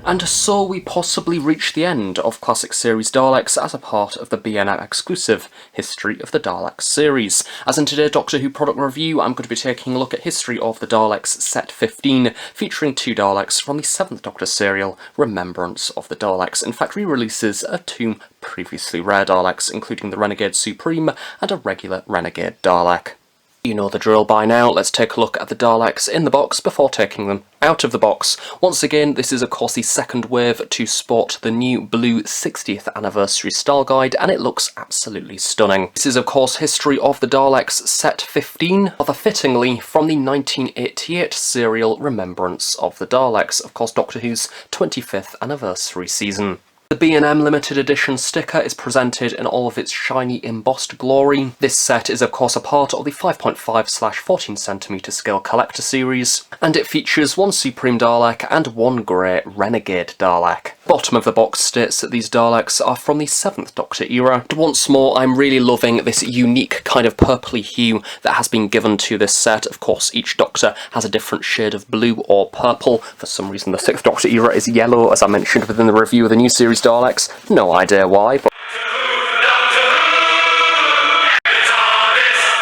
And so we possibly reach the end of Classic Series Daleks as a part of the B&M exclusive History of the Daleks series. As in today's Doctor Who product review, I'm going to be taking a look at History of the Daleks Set 15, featuring 2 Daleks from the 7th Doctor serial, Remembrance of the Daleks. In fact, re-releases of 2 previously rare Daleks, including the Renegade Supreme and a regular Renegade Dalek. You know the drill by now. Let's take a look at the Daleks in the box before taking them out of the box. Once again, this is of course the second wave to sport the new blue 60th anniversary style guide, and it looks absolutely stunning. This is of course History of the Daleks Set 15, rather fittingly from the 1988 serial Remembrance of the Daleks, of course Doctor Who's 25th anniversary season. The B&M limited edition sticker is presented in all of its shiny embossed glory. This set is of course a part of the 5.5/14cm scale collector series, and it features 1 Supreme Dalek and 1 grey Renegade Dalek. Bottom of the box states that these Daleks are from the 7th Doctor era. And once more, I'm really loving this unique kind of purpley hue that has been given to this set. Of course, each Doctor has a different shade of blue or purple. For some reason, the 6th Doctor era is yellow, as I mentioned within the review of the new series Daleks. No idea why, but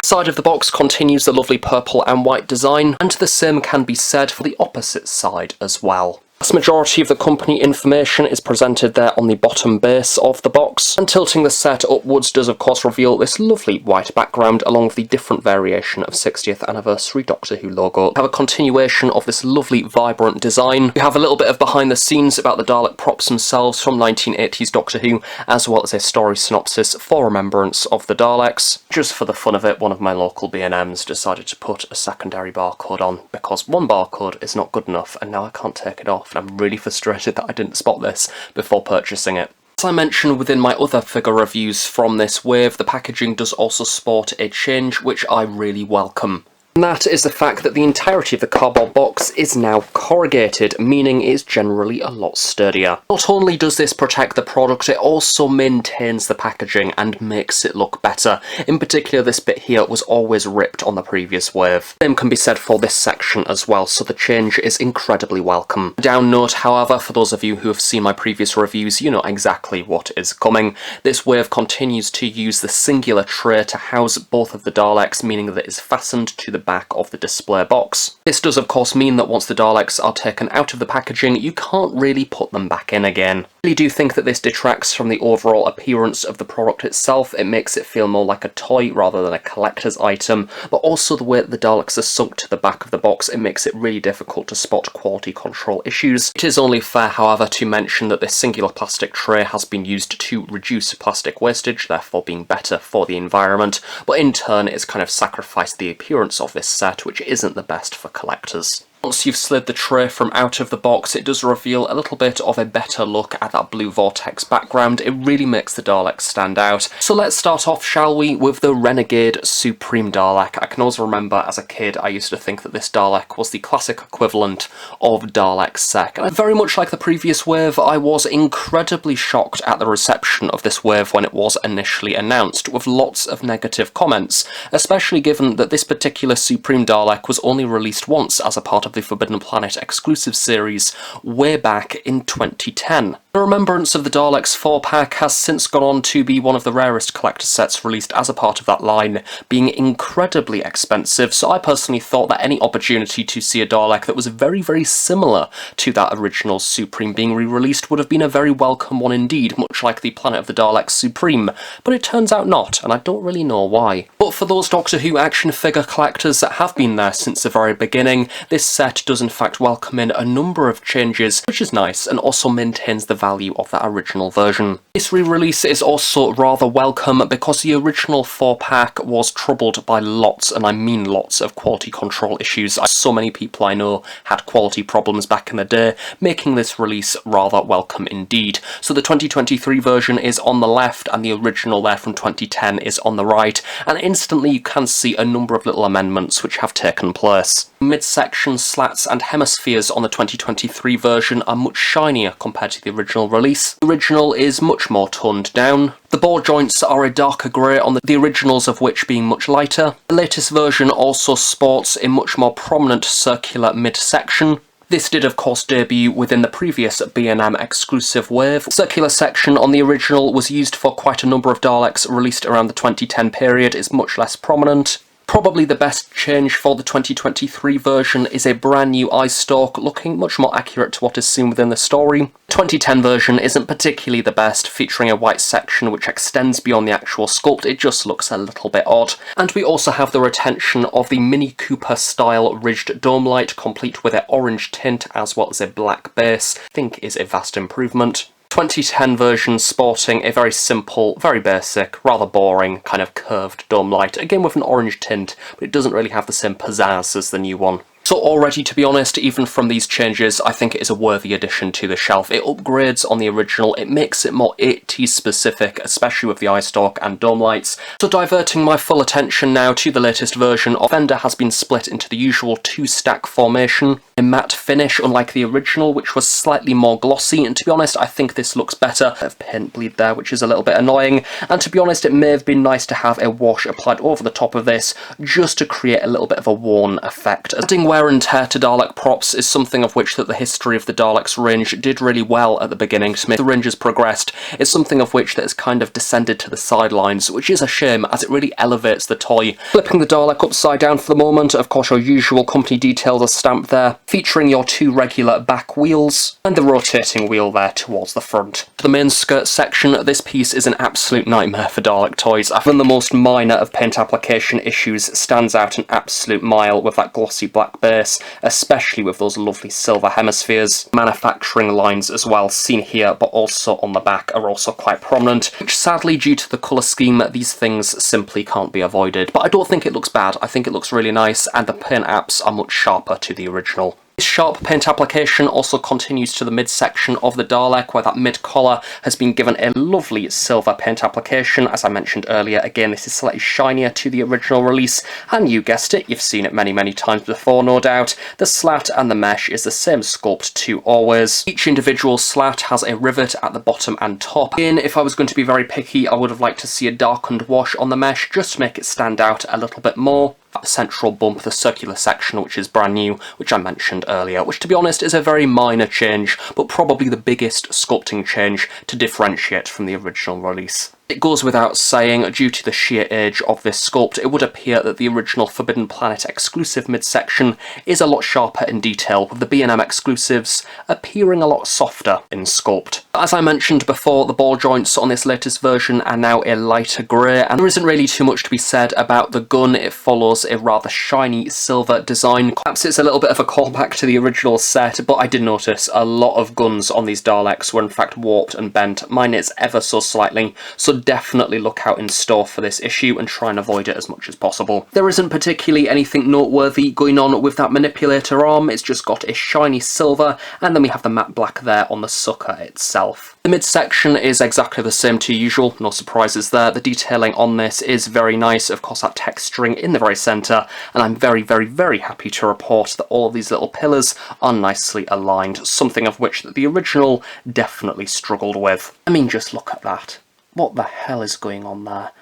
side of the box continues the lovely purple and white design, and the same can be said for the opposite side as well. The vast majority of the company information is presented there on the bottom base of the box, and tilting the set upwards does of course reveal this lovely white background along with the different variation of 60th anniversary Doctor Who logo. We have a continuation of this lovely vibrant design. We have a little bit of behind the scenes about the Dalek props themselves from 1980s Doctor Who, as well as a story synopsis for Remembrance of the Daleks. Just for the fun of it, one of my local B&Ms decided to put a secondary barcode on, because one barcode is not good enough and now I can't take it off. And I'm really frustrated that I didn't spot this before purchasing it. As I mentioned within my other figure reviews from this wave, the packaging does also sport a change which I really welcome. And that is the fact that the entirety of the cardboard box is now corrugated, meaning it's generally a lot sturdier. Not only does this protect the product, it also maintains the packaging and makes it look better. In particular, this bit here was always ripped on the previous wave. Same can be said for this section as well, so the change is incredibly welcome. Down note, however, for those of you who have seen my previous reviews, you know exactly what is coming. This wave continues to use the singular tray to house both of the Daleks, meaning that it is fastened to the back of the display box. This does of course mean that once the Daleks are taken out of the packaging, you can't really put them back in again. I really do think that this detracts from the overall appearance of the product itself. It makes it feel more like a toy rather than a collector's item, but also the way that the Daleks are sunk to the back of the box, it makes it really difficult to spot quality control issues. It is only fair, however, to mention that this singular plastic tray has been used to reduce plastic wastage, therefore being better for the environment, but in turn it's kind of sacrificed the appearance of this set, which isn't the best for collectors. Once you've slid the tray from out of the box, it does reveal a little bit of a better look at that blue vortex background. It really makes the Daleks stand out. So let's start off, shall we, with the Renegade Supreme Dalek. I can always remember as a kid I used to think that this Dalek was the classic equivalent of Dalek Sec. And very much like the previous wave, I was incredibly shocked at the reception of this wave when it was initially announced, with lots of negative comments, especially given that this particular Supreme Dalek was only released once as a part of the Forbidden Planet exclusive series way back in 2010. The Remembrance of the Daleks 4-pack has since gone on to be one of the rarest collector sets released as a part of that line, being incredibly expensive, so I personally thought that any opportunity to see a Dalek that was very, very similar to that original Supreme being re-released would have been a very welcome one indeed, much like the Planet of the Daleks Supreme, but it turns out not, and I don't really know why. But for those Doctor Who action figure collectors that have been there since the very beginning, this set does in fact welcome in a number of changes, which is nice, and also maintains the value of that original version. This re-release is also rather welcome because the original 4-pack was troubled by lots, and I mean lots, of quality control issues. So many people I know had quality problems back in the day, making this release rather welcome indeed. So the 2023 version is on the left and the original there from 2010 is on the right, and instantly you can see a number of little amendments which have taken place. Midsection slats and hemispheres on the 2023 version are much shinier compared to the original release. The original is much more toned down. The ball joints are a darker grey on the originals of which being much lighter. The latest version also sports a much more prominent circular midsection. This did of course debut within the previous B&M exclusive wave. Circular section on the original was used for quite a number of Daleks released around the 2010 period, is much less prominent. Probably the best change for the 2023 version is a brand new eye stalk, looking much more accurate to what is seen within the story. 2010 version isn't particularly the best, featuring a white section which extends beyond the actual sculpt. It just looks a little bit odd. And we also have the retention of the Mini Cooper style ridged dome light, complete with an orange tint as well as a black base. I think is a vast improvement. 2010 version sporting a very simple, very basic, rather boring, kind of curved dome light, again with an orange tint, but it doesn't really have the same pizzazz as the new one. So already, to be honest, even from these changes, I think it is a worthy addition to the shelf. It upgrades on the original, it makes it more 80s specific, especially with the eye stalk and dome lights. So diverting my full attention now to the latest version, the fender has been split into the usual two-stack formation. A matte finish, unlike the original, which was slightly more glossy, and to be honest, I think this looks better. A bit of paint bleed there, which is a little bit annoying, and to be honest, it may have been nice to have a wash applied over the top of this, just to create a little bit of a worn effect. Adding wear and tear to Dalek props is something of which that the history of the Daleks range did really well at the beginning. To make the range has progressed, it's something of which that has kind of descended to the sidelines, which is a shame as it really elevates the toy. Flipping the Dalek upside down for the moment, of course your usual company details are stamped there, featuring your two regular back wheels and the rotating wheel there towards the front. For the main skirt section, this piece is an absolute nightmare for Dalek toys. Even the most minor of paint application issues stands out an absolute mile with that glossy black base, especially with those lovely silver hemispheres. Manufacturing lines as well, seen here but also on the back, are also quite prominent, which sadly due to the colour scheme these things simply can't be avoided. But I don't think it looks bad, I think it looks really nice, and the paint apps are much sharper to the original. This sharp paint application also continues to the mid-section of the Dalek, where that mid-collar has been given a lovely silver paint application. As I mentioned earlier, again, this is slightly shinier to the original release, and you guessed it, you've seen it many, many times before, no doubt. The slat and the mesh is the same sculpt to always. Each individual slat has a rivet at the bottom and top. Again, if I was going to be very picky, I would have liked to see a darkened wash on the mesh, just to make it stand out a little bit more. That central bump, the circular section, which is brand new, which I mentioned earlier, which to be honest is a very minor change, but probably the biggest sculpting change to differentiate from the original release. It goes without saying, due to the sheer age of this sculpt, it would appear that the original Forbidden Planet exclusive midsection is a lot sharper in detail, with the B&M exclusives appearing a lot softer in sculpt. As I mentioned before, the ball joints on this latest version are now a lighter grey, and there isn't really too much to be said about the gun. It follows a rather shiny silver design. Perhaps it's a little bit of a callback to the original set, but I did notice a lot of guns on these Daleks were in fact warped and bent. Mine is ever so slightly, so definitely look out in store for this issue and try and avoid it as much as possible. There isn't particularly anything noteworthy going on with that manipulator arm, it's just got a shiny silver, and then we have the matte black there on the sucker itself. The midsection is exactly the same to usual, no surprises there. The detailing on this is very nice, of course that texturing in the very centre, and I'm very, very, very happy to report that all of these little pillars are nicely aligned, something of which that the original definitely struggled with. I mean, just look at that. What the hell is going on there?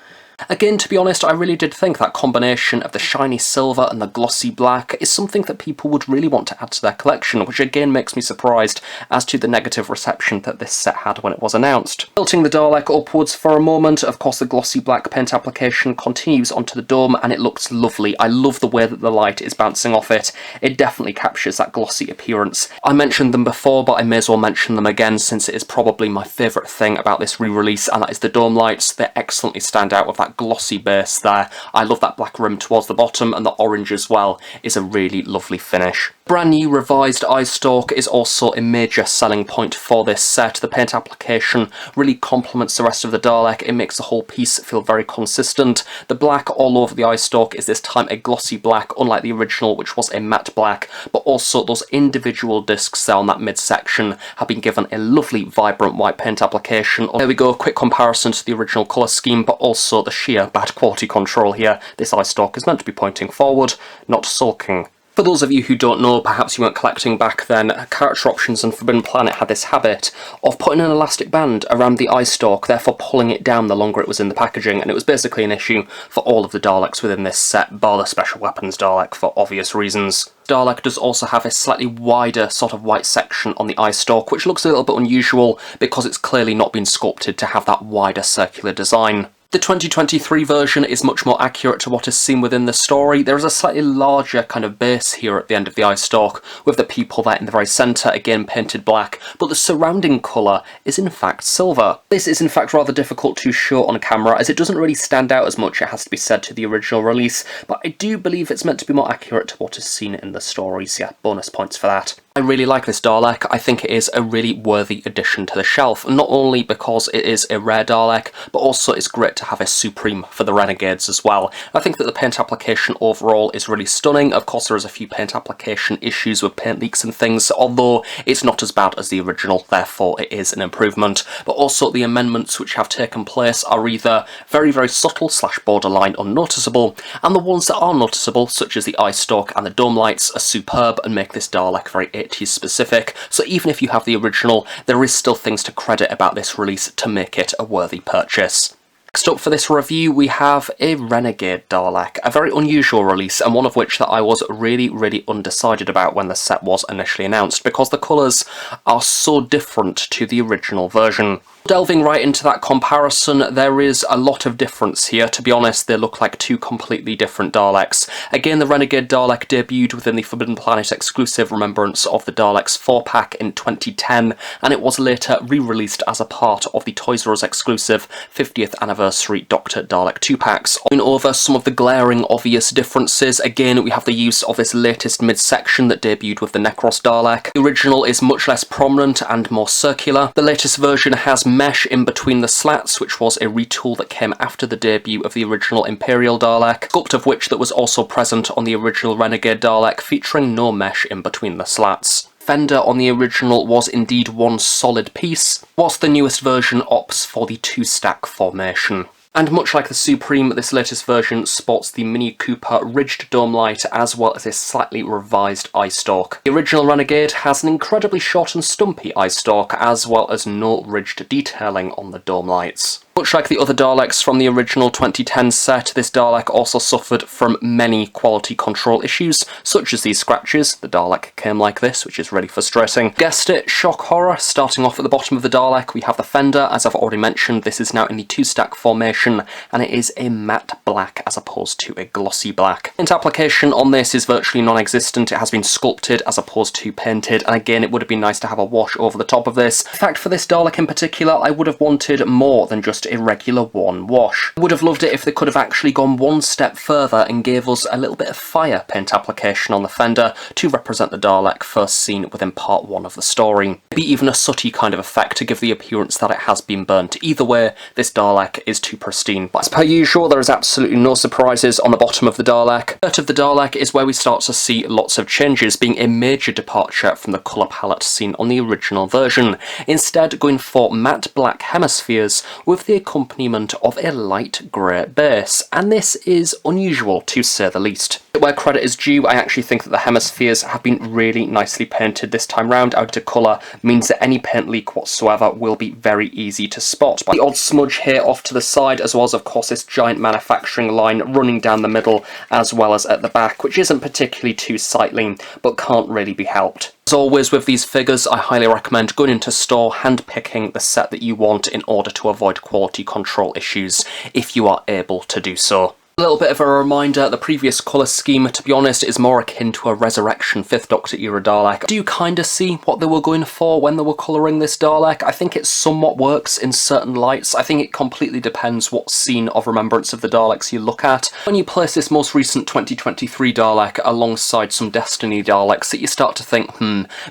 Again, to be honest, I really did think that combination of the shiny silver and the glossy black is something that people would really want to add to their collection, which again makes me surprised as to the negative reception that this set had when it was announced. Tilting the Dalek upwards for a moment, of course the glossy black paint application continues onto the dome and it looks lovely. I love the way that the light is bouncing off it. It definitely captures that glossy appearance. I mentioned them before, but I may as well mention them again since it is probably my favourite thing about this re-release, and that is the dome lights. They excellently stand out with that glossy base there. I love that black rim towards the bottom, and the orange as well is a really lovely finish. Brand new revised eye stalk is also a major selling point for this set. The paint application really complements the rest of the Dalek. It makes the whole piece feel very consistent. The black all over the eye stalk is this time a glossy black, unlike the original which was a matte black, but also those individual discs there on that midsection have been given a lovely vibrant white paint application. There we go, a quick comparison to the original colour scheme, but also the sheer bad quality control here. This eye stalk is meant to be pointing forward, not sulking For those of you who don't know, perhaps you weren't collecting back then, Character Options and Forbidden Planet had this habit of putting an elastic band around the eye stalk, therefore pulling it down the longer it was in the packaging, and it was basically an issue for all of the Daleks within this set, bar the Special Weapons Dalek for obvious reasons. Dalek does also have a slightly wider sort of white section on the eye stalk, which looks a little bit unusual because it's clearly not been sculpted to have that wider circular design. The 2023 version is much more accurate to what is seen within the story. There is a slightly larger kind of base here at the end of the eye stalk, with the people there in the very centre, again painted black, but the surrounding colour is in fact silver. This is in fact rather difficult to show on camera, as it doesn't really stand out as much, it has to be said, to the original release, but I do believe it's meant to be more accurate to what is seen in the story, so yeah, bonus points for that. I really like this Dalek. I think it is a really worthy addition to the shelf, not only because it is a rare Dalek, but also it's great to have a Supreme for the Renegades as well. I think that the paint application overall is really stunning. Of course, there is a few paint application issues with paint leaks and things, although it's not as bad as the original, therefore it is an improvement. But also the amendments which have taken place are either very, very subtle / borderline unnoticeable, and the ones that are noticeable, such as the eye stalk and the dome lights, are superb and make this Dalek very 80s specific, so even if you have the original, there is still things to credit about this release to make it a worthy purchase. Next up for this review, we have a Renegade Dalek, a very unusual release, and one of which that I was really undecided about when the set was initially announced, because the colours are so different to the original version. Delving right into that comparison, there is a lot of difference here. To be honest, they look like two completely different Daleks. Again, the Renegade Dalek debuted within the Forbidden Planet exclusive Remembrance of the Daleks 4-pack in 2010, and it was later re-released as a part of the Toys R Us exclusive 50th anniversary Dr. Dalek 2-packs. Going over some of the glaring obvious differences, again we have the use of this latest midsection that debuted with the Necros Dalek. The original is much less prominent and more circular. The latest version has mesh in between the slats, which was a retool that came after the debut of the original Imperial Dalek, sculpt of which that was also present on the original Renegade Dalek, featuring no mesh in between the slats. Fender on the original was indeed one solid piece, whilst the newest version opts for the 2-stack formation. And much like the Supreme, this latest version sports the Mini Cooper ridged dome light as well as a slightly revised eye stalk. The original Renegade has an incredibly short and stumpy eye stalk as well as no ridged detailing on the dome lights. Much like the other Daleks from the original 2010 set, this Dalek also suffered from many quality control issues, such as these scratches. The Dalek came like this, which is really frustrating. Guessed it, shock horror. Starting off at the bottom of the Dalek, we have the fender. As I've already mentioned, this is now in the 2-stack formation, and it is a matte black as opposed to a glossy black. Paint application on this is virtually non-existent. It has been sculpted as opposed to painted, and again, it would have been nice to have a wash over the top of this. In fact, for this Dalek in particular, I would have wanted more than just a regular one wash. I would have loved it if they could have actually gone one step further and gave us a little bit of fire paint application on the fender to represent the Dalek first seen within part 1 of the story. Maybe even a sooty kind of effect to give the appearance that it has been burnt. Either way, this Dalek is too pristine. But as per usual, there is absolutely no surprises on the bottom of the Dalek. The of the Dalek is where we start to see lots of changes, being a major departure from the colour palette seen on the original version. Instead, going for matte black hemispheres with the accompaniment of a light grey base, and this is unusual to say the least. Where credit is due, I actually think that the hemispheres have been really nicely painted this time round. Out of colour means that any paint leak whatsoever will be very easy to spot. But the odd smudge here off to the side, as well as of course this giant manufacturing line running down the middle as well as at the back, which isn't particularly too sightly but can't really be helped. As always with these figures, I highly recommend going into store, hand-picking the set that you want in order to avoid quality control issues if you are able to do so. A little bit of a reminder, the previous colour scheme, to be honest, is more akin to a Resurrection 5th Doctor era Dalek. I do kind of see what they were going for when they were colouring this Dalek. I think it somewhat works in certain lights. I think it completely depends what scene of Remembrance of the Daleks you look at. When you place this most recent 2023 Dalek alongside some Destiny Daleks, that you start to think,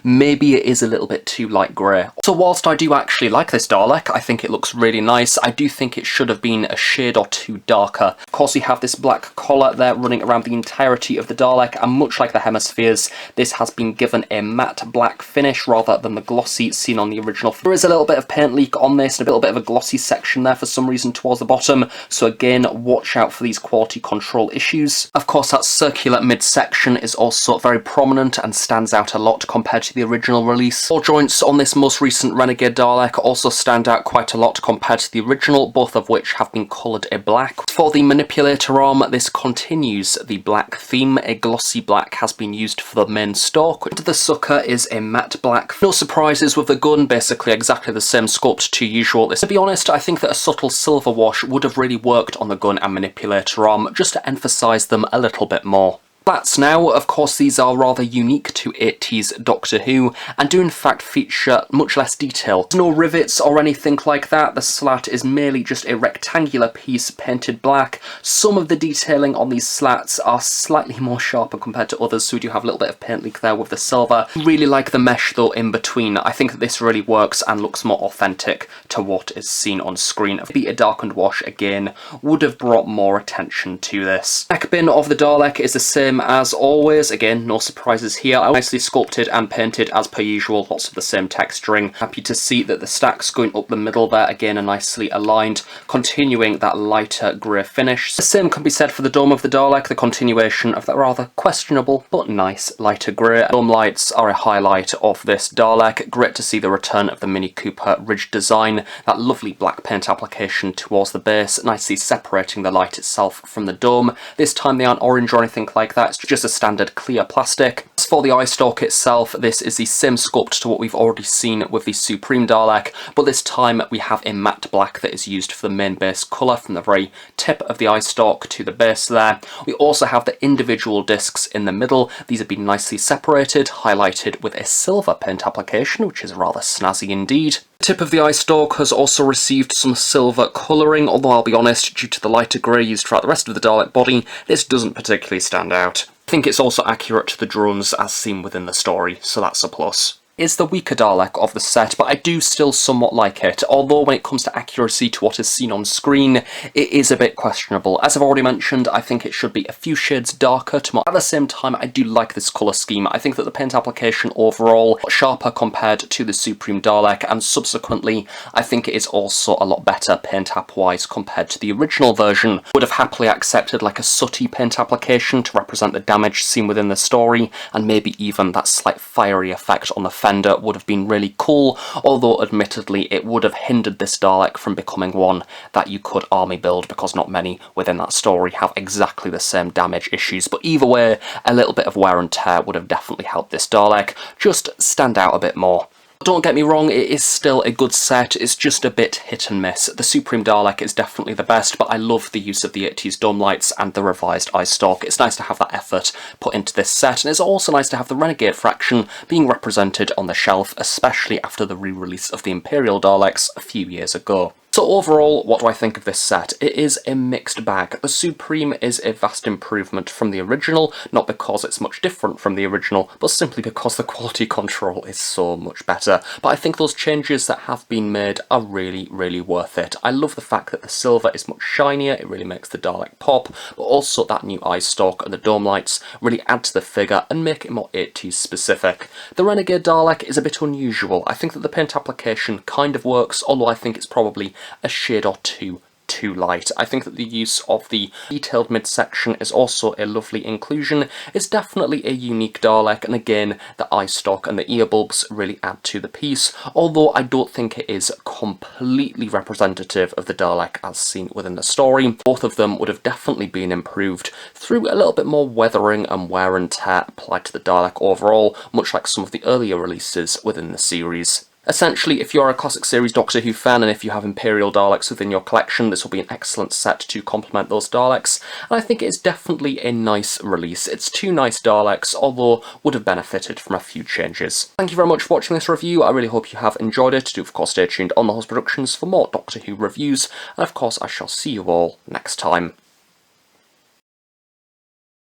maybe it is a little bit too light grey. So whilst I do actually like this Dalek, I think it looks really nice, I do think it should have been a shade or two darker. Of course, you have have this black collar there running around the entirety of the Dalek, and much like the hemispheres, this has been given a matte black finish rather than the glossy seen on the original. There is a little bit of paint leak on this and a little bit of a glossy section there for some reason towards the bottom, so again, watch out for these quality control issues. Of course, that circular midsection is also very prominent and stands out a lot compared to the original release. Ball joints on this most recent Renegade Dalek also stand out quite a lot compared to the original, both of which have been coloured a black. For the manipulator arm, this continues the black theme. A glossy black has been used for the main stalk. The sucker is a matte black. No surprises with the gun, basically exactly the same sculpt to usual. To be honest, I think that a subtle silver wash would have really worked on the gun and manipulator arm, just to emphasise them a little bit more. Slats now, of course, these are rather unique to 80s Doctor Who and do in fact feature much less detail. No rivets or anything like that, the slat is merely just a rectangular piece painted black. Some of the detailing on these slats are slightly more sharper compared to others, so we do have a little bit of paint leak there with the silver. I really like the mesh though in between. I think that this really works and looks more authentic to what is seen on screen. Maybe a darkened wash again would have brought more attention to this. Neck bin of the Dalek is the same as always. Again, no surprises here. Nicely sculpted and painted as per usual, lots of the same texturing. Happy to see that the stacks going up the middle there again are nicely aligned, continuing that lighter grey finish. The same can be said for the dome of the Dalek, the continuation of that rather questionable but nice lighter grey. Dome lights are a highlight of this Dalek. Great to see the return of the Mini Cooper ridge design, that lovely black paint application towards the base, nicely separating the light itself from the dome. This time they aren't orange or anything like that, it's just a standard clear plastic. As for the eye stalk itself, this is the same sculpt to what we've already seen with the Supreme Dalek, but this time we have a matte black that is used for the main base colour from the very tip of the eye stalk to the base there. We also have the individual discs in the middle. These have been nicely separated, highlighted with a silver paint application, which is rather snazzy indeed. The tip of the eye stalk has also received some silver colouring, although I'll be honest, due to the lighter grey used throughout the rest of the Dalek body, this doesn't particularly stand out. I think it's also accurate to the drones as seen within the story, so that's a plus. Is the weaker Dalek of the set, but I do still somewhat like it, although when it comes to accuracy to what is seen on screen, it is a bit questionable. As I've already mentioned, I think it should be a few shades darker to more. At the same time, I do like this colour scheme. I think that the paint application overall is sharper compared to the Supreme Dalek, and subsequently, I think it is also a lot better paint app-wise compared to the original version. Would have happily accepted like a sooty paint application to represent the damage seen within the story, and maybe even that slight fiery effect on the fender would have been really cool, although admittedly it would have hindered this Dalek from becoming one that you could army build, because not many within that story have exactly the same damage issues. But either way, a little bit of wear and tear would have definitely helped this Dalek just stand out a bit more. Don't get me wrong, it is still a good set, it's just a bit hit and miss. The Supreme Dalek is definitely the best, but I love the use of the 80s dome lights and the revised eye stalk. It's nice to have that effort put into this set, and it's also nice to have the Renegade fraction being represented on the shelf, especially after the re-release of the Imperial Daleks a few years ago. So overall, what do I think of this set? It is a mixed bag. The Supreme is a vast improvement from the original, not because it's much different from the original, but simply because the quality control is so much better. But I think those changes that have been made are really, really worth it. I love the fact that the silver is much shinier, it really makes the Dalek pop, but also that new eye stalk and the dome lights really add to the figure and make it more 80s specific. The Renegade Dalek is a bit unusual. I think that the paint application kind of works, although I think it's probably a shade or two too light. I think that the use of the detailed midsection is also a lovely inclusion. It's definitely a unique Dalek, and again, the eye stalk and the earbulbs really add to the piece, although I don't think it is completely representative of the Dalek as seen within the story. Both of them would have definitely been improved through a little bit more weathering and wear and tear applied to the Dalek overall, much like some of the earlier releases within the series. Essentially, if you're a classic series Doctor Who fan and if you have Imperial Daleks within your collection, this will be an excellent set to complement those Daleks, and I think it's definitely a nice release. It's two nice Daleks, although would have benefited from a few changes. Thank you very much for watching this review. I really hope you have enjoyed it. Do of course stay tuned on The Host Productions for more Doctor Who reviews, and of course I shall see you all next time.